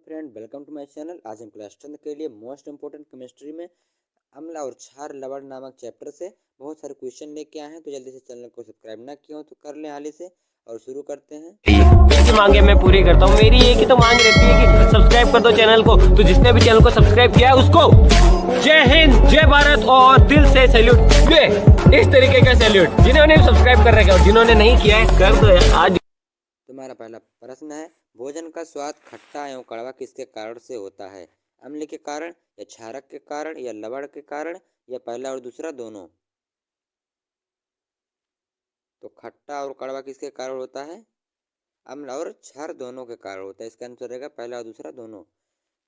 Friend, welcome to my channel. आज हम class 10 के लिए मोस्ट इंपोर्टेंट केमिस्ट्री में अम्ल और क्षार लवण नामक चैप्टर से बहुत सारे क्वेश्चन लेके आए हैं। तो जल्दी से चैनल को सब्सक्राइब ना किया हो तो कर लें हाल ही से और शुरू करते हैं। की मांगे मैं पूरी करता हूँ। मेरी एक ही तो मांग रहती है कि सब्सक्राइब कर दो चैनल को। तो जिसने भी चैनल को सब्सक्राइब किया है उसको जय हिंद, जय भारत और दिल से सैल्यूट। ये इस तरीके का सैल्यूट जिन्होंने सब्सक्राइब कर रखा है और जिन्होंने नहीं किया है कर दो यार आज। तुम्हारा पहला प्रश्न है, भोजन का स्वाद खट्टा एवं कड़वा किसके कारण से होता है? अम्ल के कारण या क्षारक के कारण या लवण के कारण या पहला और दूसरा दोनों? तो खट्टा और कड़वा किसके कारण होता है? अम्ल और क्षार दोनों के कारण होता है। इसका आंसर रहेगा पहला और दूसरा दोनों।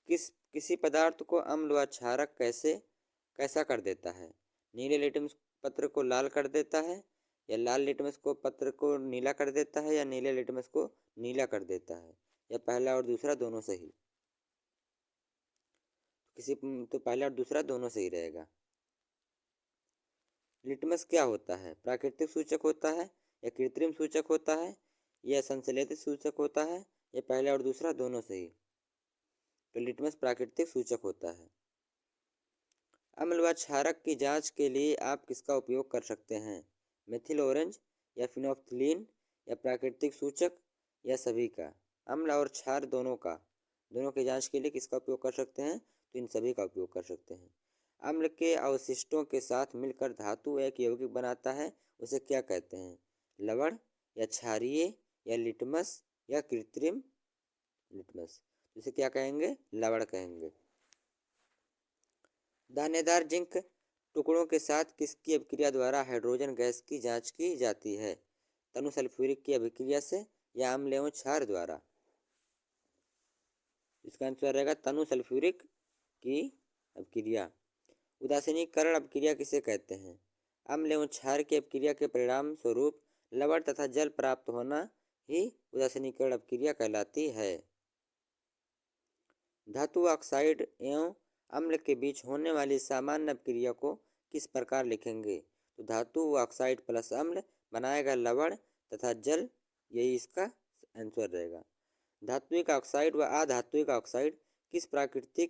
किसी पदार्थ को अम्ल व क्षारक कैसा कर देता है? नीले लिटमस पत्र को लाल कर देता है या लाल लिटमस को पत्र को नीला कर देता है या नीले लिटमस को नीला कर देता है या पहला और दूसरा दोनों सही? तो पहला और दूसरा दोनों सही रहेगा। लिटमस क्या होता है? प्राकृतिक सूचक होता है या कृत्रिम सूचक होता है या संश्लेषित सूचक होता है या पहला और दूसरा दोनों सही? तो लिटमस प्राकृतिक सूचक होता है। अम्ल व क्षारक की जांच के लिए आप किसका उपयोग कर सकते हैं? मेथिल ऑरेंज या फिनोल्फ्थीन या प्राकृतिक सूचक या सभी का? अम्ल और क्षार दोनों की जांच के लिए किसका उपयोग कर सकते हैं? तो इन सभी का उपयोग कर सकते हैं। अम्ल के अवशिष्टों के साथ मिलकर धातु एक यौगिक बनाता है, उसे क्या कहते हैं? लवण या क्षारीय या लिटमस या कृत्रिम लिटमस? इसे क्या कहेंगे? लवण कहेंगे। दानेदार जिंक टुकड़ों के साथ किसकी अभिक्रिया द्वारा हाइड्रोजन गैस की जांच की जाती है? तनु सल्फ्यूरिक की अभिक्रिया से या अम्ल एवं क्षार द्वारा? इसका आंसर रहेगा तनु सल्फ्यूरिक की अभिक्रिया। उदासीनीकरण अभिक्रिया किसे कहते हैं? अम्ल एवं क्षार की अभिक्रिया के परिणाम स्वरूप लवण तथा जल प्राप्त होना ही उदासीनीकरण अभिक्रिया कहलाती है। धातु ऑक्साइड एवं अम्ल के बीच होने वाली सामान्य अभिक्रिया को किस प्रकार लिखेंगे? तो धातु ऑक्साइड प्लस अम्ल बनाएगा लवण तथा जल, यही इसका आंसर रहेगा। धात्विक ऑक्साइड व अधात्विक ऑक्साइड किस प्रकृति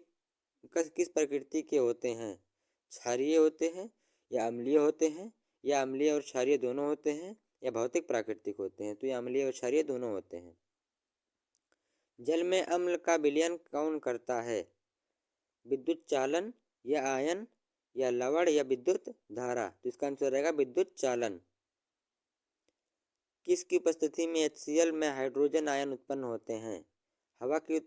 के होते हैं? क्षारीय होते हैं या अम्लीय होते हैं या अम्लीय और क्षारीय दोनों होते हैं या भौतिक प्राकृतिक होते हैं? तो ये अम्लीय और क्षारीय दोनों होते हैं। जल में अम्ल का विलयन कौन करता है? विद्युत चालन या आयन या लवण या विद्युत धारा? तो इसका आंसर रहेगा विद्युत चालन। किसकी उपस्थिति में HCl में हाइड्रोजन आयन उत्पन्न होते हैं? हवा की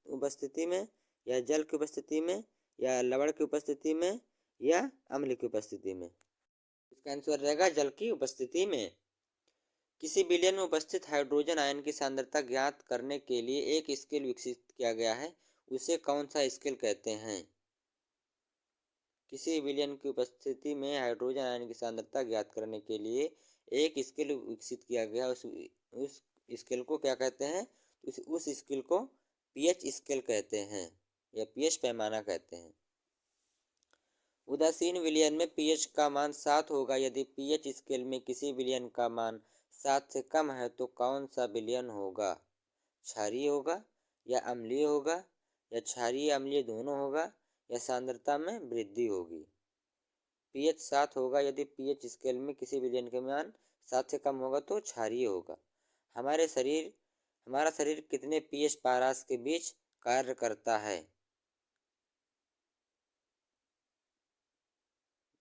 उपस्थिति में या जल की उपस्थिति में या लवण की उपस्थिति में या अम्ल की उपस्थिति में? इसका आंसर रहेगा जल की उपस्थिति में। किसी विलयन में उपस्थित हाइड्रोजन आयन की सांद्रता ज्ञात करने के लिए एक स्केल विकसित किया गया है, उसे कौन सा स्केल कहते हैं? किसी विलयन की उपस्थिति में हाइड्रोजन आयन की सांद्रता ज्ञात करने के लिए एक स्केल विकसित किया गया, उस स्केल को क्या कहते हैं? उस स्केल को पीएच स्केल कहते हैं या पीएच पैमाना कहते हैं। उदासीन विलयन में पीएच का मान 7 होगा। यदि पीएच स्केल में किसी विलयन का मान 7 से कम है तो कौन सा विलयन होगा? क्षारीय होगा या अम्लीय होगा या क्षारीय अम्लीय दोनों होगा या सांद्रता में वृद्धि होगी? पीएच 7 होगा। यदि पीएच स्केल में किसी विलयन का मान 7 से कम होगा तो क्षारीय होगा। हमारा शरीर कितने पीएच पारास के बीच कार्य करता है?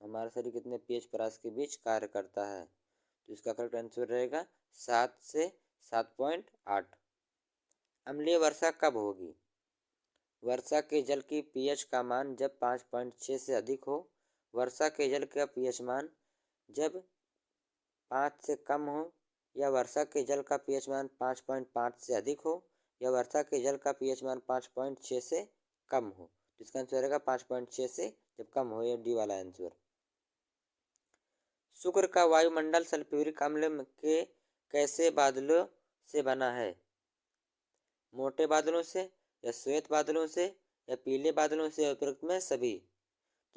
हमारा शरीर कितने पीएच पारास के बीच कार्य करता है? तो इसका करेक्ट आंसर रहेगा 7 से 7.8। अम्लीय वर्षा कब होगी? वर्षा के जल की पीएच का मान जब 5.6 से अधिक हो, वर्षा के जल का पीएच मान जब 5 से कम हो, या वर्षा के जल का पीएच मान 5.5 से अधिक हो, या वर्षा के जल का पीएच मान 5.6 से कम हो। तो इसका आंसर रहेगा 5.6 से जब कम हो, ये डी वाला आंसर। शुक्र का वायुमंडल सल्फ्यूरिक अम्ल के कैसे बादलों से बना है? मोटे बादलों से या श्वेत बादलों से या पीले बादलों से? उपरोक्त में सभी।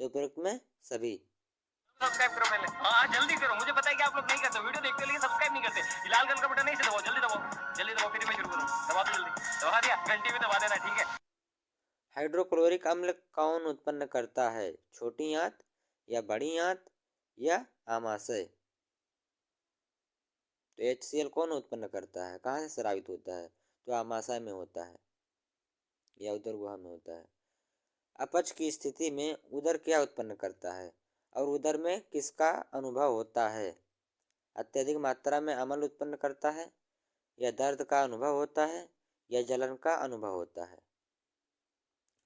तो उपरोक्त में सभी। सब्सक्राइब करो पहले, हाँ जल्दी करो। मुझे पता है कि आप लोग नहीं करते, वीडियो देखते हो लेकिन सब्सक्राइब नहीं करते। लाल कलर का बटन नहीं से दबाओ, जल्दी दबाओ, फिर मैं शुरू करूँ। दबा दो जल्दी, दबा दिया, घंटी भी दबा देना, ठीक है। हाइड्रोक्लोरिक अम्ल कौन उत्पन्न करता है? छोटी आंत या बड़ी आंत या आमाशय? तो HCl कौन उत्पन्न करता है? कहाँ से स्रावित होता है? तो आमाशय में होता है या उदर गुहा में होता है। अपच की स्थिति में उदर क्या उत्पन्न करता है और उदर में किसका अनुभव होता है? अत्यधिक मात्रा में अम्ल उत्पन्न करता है या दर्द का अनुभव होता है या जलन का अनुभव होता है?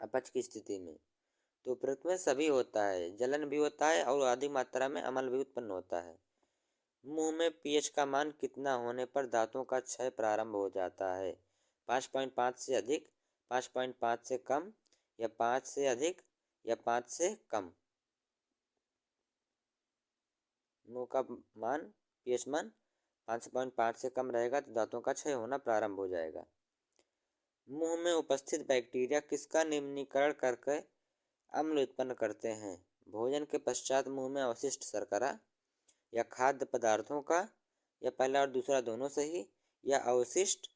अपच की स्थिति में तो उपरोक्त में सभी होता है, जलन भी होता है और अधिक मात्रा में अम्ल भी उत्पन्न होता है। मुंह में pH का मान कितना होने पर दांतों का क्षय प्रारंभ हो जाता है? 5.5 से अधिक, 5.5 से कम या 5 से अधिक या 5 से कम? मुंह का मान pH मान 5.5 से कम रहेगा तो दांतों का क्षय होना प्रारंभ हो जाएगा। मुंह में उपस्थित बैक्टीरिया किसका निम्नीकरण करके अम्ल उत्पन्न करते हैं? भोजन के पश्चात मुंह में अवशिष्ट शर्करा या खाद्य पदार्थों का या पहला और दूसरा दोनों सही या अवशिष्ट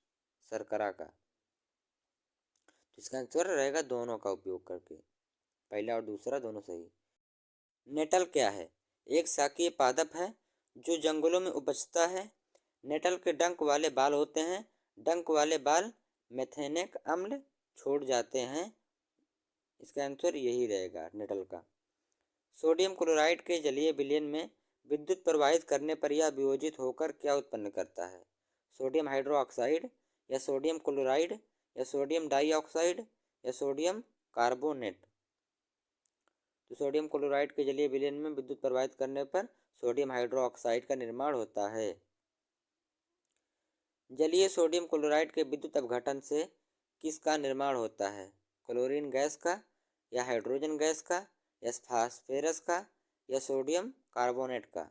शर्करा का? तो इसका आंसर रहेगा दोनों का उपयोग करके, पहला और दूसरा दोनों सही। नेटल क्या है? एक शाकीय पादप है जो जंगलों में उपजता है। नेटल के डंक वाले बाल होते हैं। डंक वाले बाल मेथेनिक अम्ल छोड़ जाते हैं। इसका आंसर यही रहेगा नेटल का। सोडियम क्लोराइड के जलीय विलयन में विद्युत प्रवाहित करने पर यह वियोजित होकर क्या उत्पन्न करता है? सोडियम हाइड्रोक्साइड या सोडियम क्लोराइड या सोडियम डाइऑक्साइड या सोडियम कार्बोनेट? तो सोडियम क्लोराइड के जलीय विलयन में विद्युत प्रवाहित करने पर सोडियम हाइड्रोक्साइड का निर्माण होता है। जलीय सोडियम क्लोराइड के विद्युत अपघटन से किसका निर्माण होता है? क्लोरीन गैस का या हाइड्रोजन गैस का या फास्फोरस का या सोडियम कार्बोनेट का?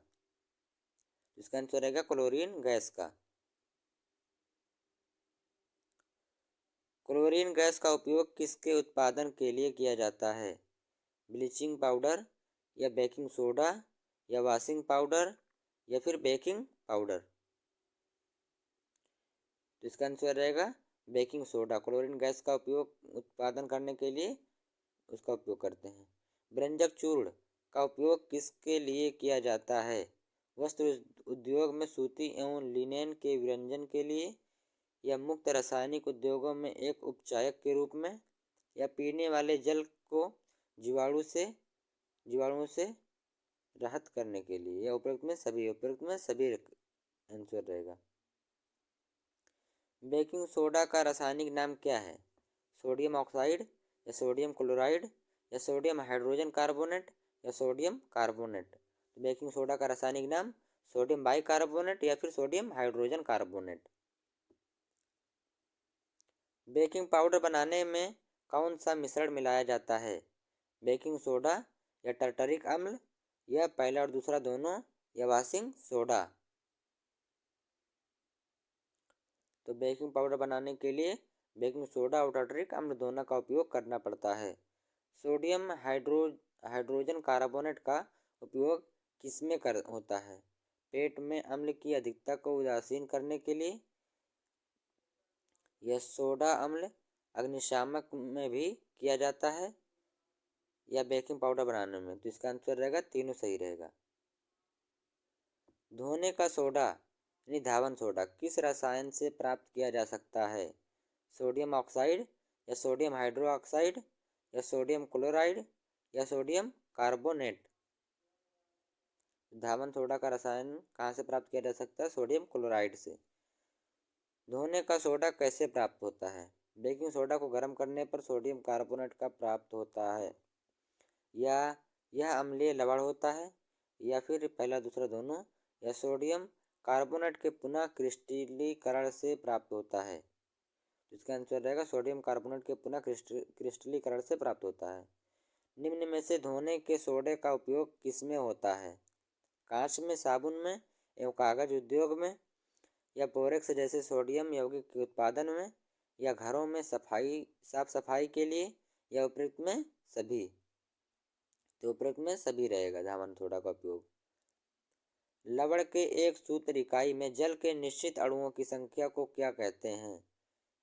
इसका आंसर रहेगा क्लोरीन गैस का। क्लोरीन गैस का उपयोग किसके उत्पादन के लिए किया जाता है? ब्लीचिंग पाउडर या बेकिंग सोडा या वॉशिंग पाउडर या फिर बेकिंग पाउडर? तो इसका आंसर रहेगा बेकिंग सोडा। क्लोरीन गैस का उपयोग उत्पादन करने के लिए उसका उपयोग करते हैं। व्यंजक चूर्ण का उपयोग किसके लिए किया जाता है? वस्त्र उद्योग में सूती एवं लिनेन के व्यंजन के लिए या मुक्त रासायनिक उद्योगों में एक उपचायक के रूप में या पीने वाले जल को जीवाणुओं से राहत करने के लिए या उपरोक्त में सभी आंसर रहेगा। बेकिंग सोडा का रासायनिक नाम क्या है? सोडियम ऑक्साइड या सोडियम क्लोराइड या सोडियम हाइड्रोजन कार्बोनेट या सोडियम कार्बोनेट? बेकिंग सोडा का रासायनिक नाम सोडियम बाइकार्बोनेट या फिर sodium hydrogen carbonate. Baking powder बनाने में कौन सा मिश्रण मिलाया जाता है? बेकिंग सोडा या टर्टरिक अम्ल या पहला और दूसरा दोनों या वॉशिंग सोडा? तो बेकिंग पाउडर बनाने के लिए बेकिंग सोडा और टर्टरिक अम्ल दोनों का उपयोग करना पड़ता है। सोडियम हाइड्रोजन कार्बोनेट का उपयोग किसमें होता है? पेट में अम्ल की अधिकता को उदासीन करने के लिए यह सोडा अम्ल अग्निशामक में भी किया जाता है या बेकिंग पाउडर बनाने में? तो इसका आंसर रहेगा तीनों सही रहेगा। धोने का सोडा यानी धावन सोडा किस रसायन से प्राप्त किया जा सकता है? सोडियम ऑक्साइड या सोडियम हाइड्रोक्साइड या सोडियम क्लोराइड या सोडियम कार्बोनेट? धावन सोडा का रसायन कहाँ से प्राप्त किया जा सकता है? सोडियम क्लोराइड से। धोने का सोडा कैसे प्राप्त होता है? बेकिंग सोडा को गर्म करने पर सोडियम कार्बोनेट का प्राप्त होता है या यह अम्लीय लवण होता है या फिर पहला दूसरा दोनों या सोडियम कार्बोनेट के पुनः क्रिस्टलीकरण से प्राप्त होता है? इसका आंसर रहेगा सोडियम कार्बोनेट के पुनः क्रिस्टलीकरण से प्राप्त होता है। निम्न में से धोने के सोडे का उपयोग किसमें होता है? कांच में, साबुन में एवं कागज उद्योग में या बोरेक्स जैसे सोडियम यौगिक के उत्पादन में या घरों में साफ सफाई के लिए या उपरोक्त में सभी? तो उपरोक्त में सभी रहेगा धावन सोडा का उपयोग। लवण के एक सूत्र इकाई में जल के निश्चित अणुओं की संख्या को क्या कहते हैं?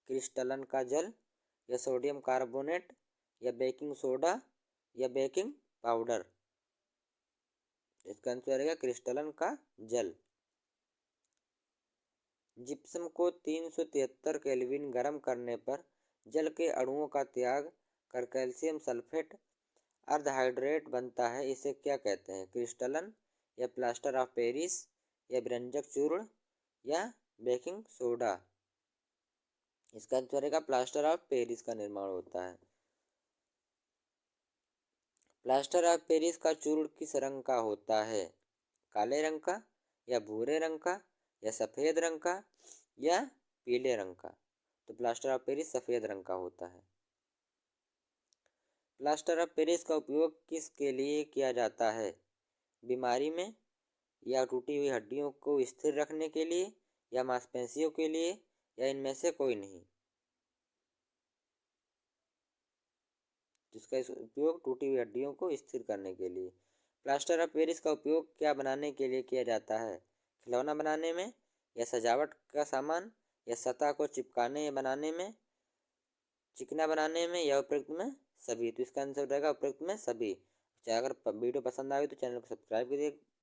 क्रिस्टलन का जल या सोडियम कार्बोनेट या बेकिंग सोडा या बेकिंग पाउडर? इसका आंसर रहेगा क्रिस्टलन का जल। जिप्सम को 373 केल्विन गर्म करने पर जल के अणुओं का त्याग कर कैल्शियम सल्फेट अर्धहाइड्रेट बनता है, इसे क्या कहते हैं? क्रिस्टलन या प्लास्टर ऑफ पेरिस या व्यंजक चूर्ण या बेकिंग सोडा? इसका आंसर रहेगा प्लास्टर ऑफ पेरिस का निर्माण होता है। प्लास्टर ऑफ पेरिस का चूर्ण किस रंग का होता है? काले रंग का या भूरे रंग का या सफ़ेद रंग का या पीले रंग का? तो प्लास्टर ऑफ पेरिस सफ़ेद रंग का होता है। प्लास्टर ऑफ पेरिस का उपयोग किस के लिए किया जाता है? बीमारी में या टूटी हुई हड्डियों को स्थिर रखने के लिए या मांसपेशियों के लिए या इनमें से कोई नहीं? जिसका उपयोग टूटी हुई हड्डियों को स्थिर करने के लिए। प्लास्टर ऑफ पेरिस का उपयोग क्या बनाने के लिए किया जाता है? खिलौना बनाने में या सजावट का सामान या सतह को चिपकाने या बनाने में, चिकना बनाने में या उपयुक्त में सभी? तो इसका आंसर रहेगा उपयुक्त में सभी। चाहे अगर वीडियो पसंद आए तो चैनल को सब्सक्राइब करिए।